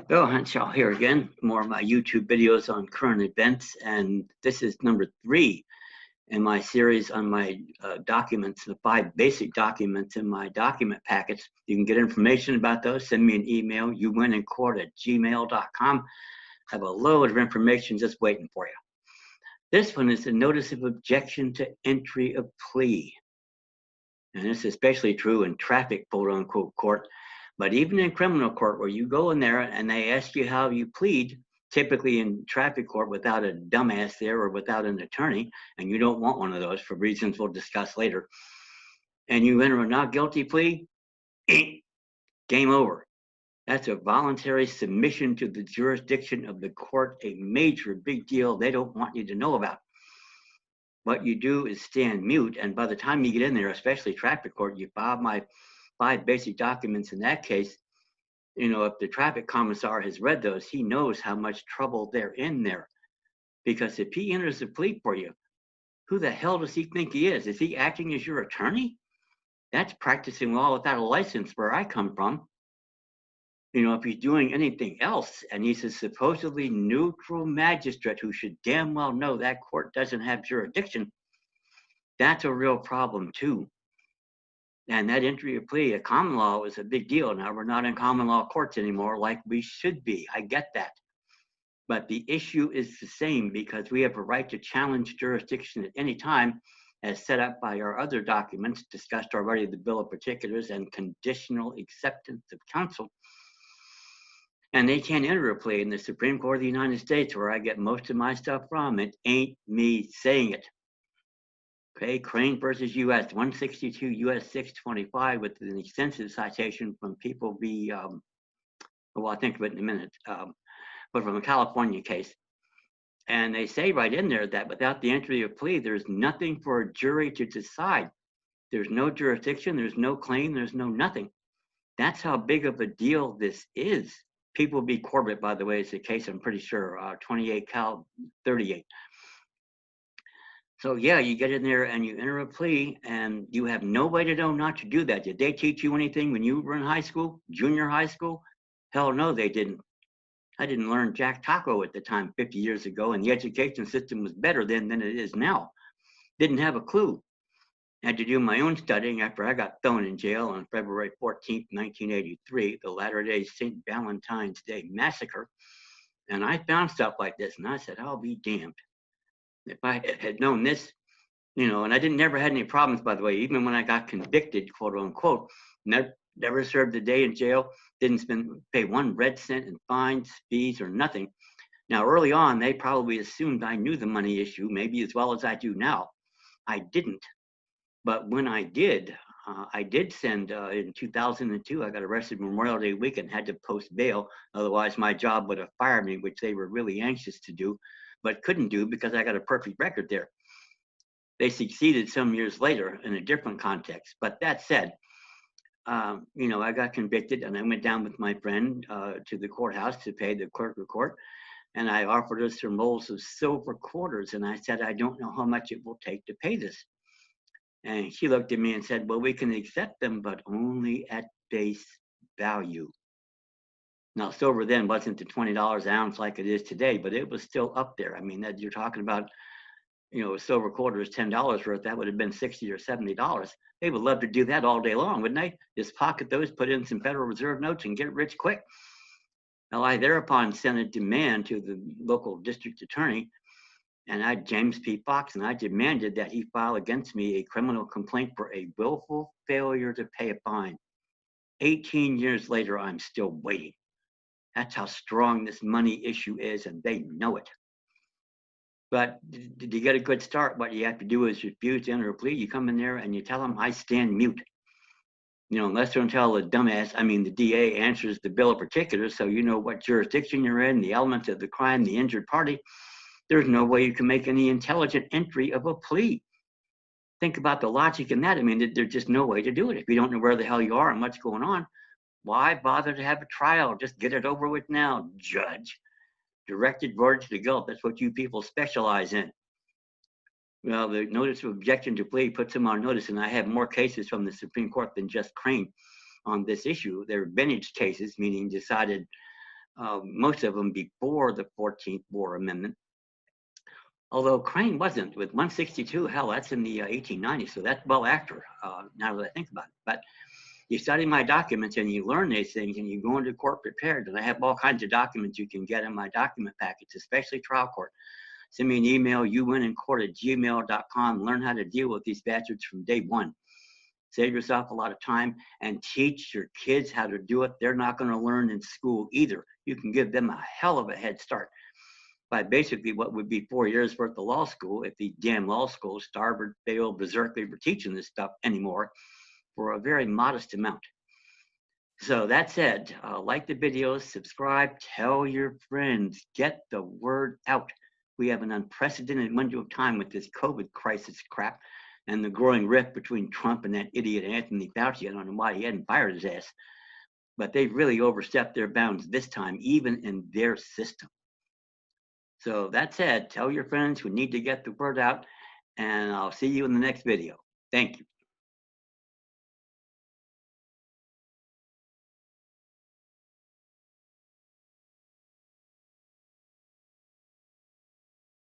Bill Henshaw here again, more of my YouTube videos on current events, and this is number 3 in my series on my documents, the 5 basic documents in my document packets. You can get information about those, send me an email, youwinincourt@gmail.com. I have a load of information just waiting for you. This one is the notice of objection to entry of plea. And this is especially true in traffic, quote unquote, court. But even in criminal court, where you go in there and they ask you how you plead, typically in traffic court without a dumbass there or without an attorney, and you don't want one of those for reasons we'll discuss later, and you enter a not guilty plea, game over. That's a voluntary submission to the jurisdiction of the court, a major big deal they don't want you to know about. What you do is stand mute, and by the time you get in there, especially traffic court, you file my 5 basic documents. In that case, if the traffic commissar has read those, he knows how much trouble they're in there. Because if he enters a plea for you, who the hell does he think he is? Is he acting as your attorney? That's practicing law without a license where I come from. If he's doing anything else and he's a supposedly neutral magistrate who should damn well know that court doesn't have jurisdiction, that's a real problem too. And that entry of plea, a common law, was a big deal. Now we're not in common law courts anymore like we should be. I get that. But the issue is the same because we have a right to challenge jurisdiction at any time as set up by our other documents discussed already, the Bill of Particulars and conditional acceptance of counsel. And they can't enter a plea in the Supreme Court of the United States, where I get most of my stuff from. It ain't me saying it. Okay, Crain versus U.S. 162 U.S. 625 with an extensive citation from People v. Well, I'll think of it in a minute, but from a California case. And they say right in there that without the entry of plea, there's nothing for a jury to decide. There's no jurisdiction, there's no claim, there's no nothing. That's how big of a deal this is. People v. Corbett, by the way, is the case, I'm pretty sure, 28 Cal 38. So yeah, you get in there and you enter a plea and you have no way to know not to do that. Did they teach you anything when you were in high school, junior high school? Hell no, they didn't. I didn't learn Jack Taco at the time 50 years ago, and the education system was better then than it is now. Didn't have a clue. Had to do my own studying after I got thrown in jail on February 14th, 1983, the Latter-day St. Valentine's Day Massacre. And I found stuff like this, and I said, I'll be damned. If I had known this, and I never had any problems, by the way, even when I got convicted, quote unquote, never served a day in jail, didn't pay 1 red cent in fines, fees, or nothing. Now, early on, they probably assumed I knew the money issue, maybe as well as I do now. I didn't. But when I did send, in 2002, I got arrested Memorial Day weekend, had to post bail. Otherwise, my job would have fired me, which they were really anxious to do, but couldn't do because I got a perfect record there. They succeeded some years later in a different context. But that said, I got convicted and I went down with my friend to the courthouse to pay the clerk of court. And I offered her some rolls of silver quarters. And I said, I don't know how much it will take to pay this. And she looked at me and said, well, we can accept them, but only at base value. Now, silver then wasn't the $20 an ounce like it is today, but it was still up there. I mean, you're talking about, a silver quarter is $10 worth. That would have been $60 or $70. They would love to do that all day long, wouldn't they? Just pocket those, put in some Federal Reserve notes, and get rich quick. Now, I thereupon sent a demand to the local district attorney, and I, James P. Fox, and I demanded that he file against me a criminal complaint for a willful failure to pay a fine. 18 years later, I'm still waiting. That's how strong this money issue is, and they know it. But to get a good start, what you have to do is refuse to enter a plea. You come in there and you tell them, I stand mute. Unless or until the the DA answers the Bill of Particulars, so you know what jurisdiction you're in, the elements of the crime, the injured party, there's no way you can make any intelligent entry of a plea. Think about the logic in that. There's just no way to do it. If you don't know where the hell you are and what's going on, why bother to have a trial? Just get it over with now, judge. Directed verdict to guilt. That's what you people specialize in. Well, the notice of objection to plea puts them on notice, and I have more cases from the Supreme Court than just Crain on this issue. They're vintage cases, meaning decided most of them before the 14th War Amendment. Although Crain wasn't with 162, hell, that's in the 1890s, so that's well after, now that I think about it. But you study my documents and you learn these things and you go into court prepared. And I have all kinds of documents you can get in my document package, especially trial court. Send me an email, youwinincourt@gmail.com. Learn how to deal with these bastards from day one. Save yourself a lot of time and teach your kids how to do it. They're not going to learn in school either. You can give them a hell of a head start by basically what would be 4 years worth of law school if the damn law schools, Starboard, Baylor, Berkeley, were teaching this stuff anymore for a very modest amount. So that said, like the videos, subscribe, tell your friends, get the word out. We have an unprecedented window of time with this COVID crisis crap and the growing rift between Trump and that idiot Anthony Fauci. I don't know why he hadn't fired his ass, but they've really overstepped their bounds this time, even in their system. So that said, tell your friends who need to get the word out, and I'll see you in the next video. Thank you.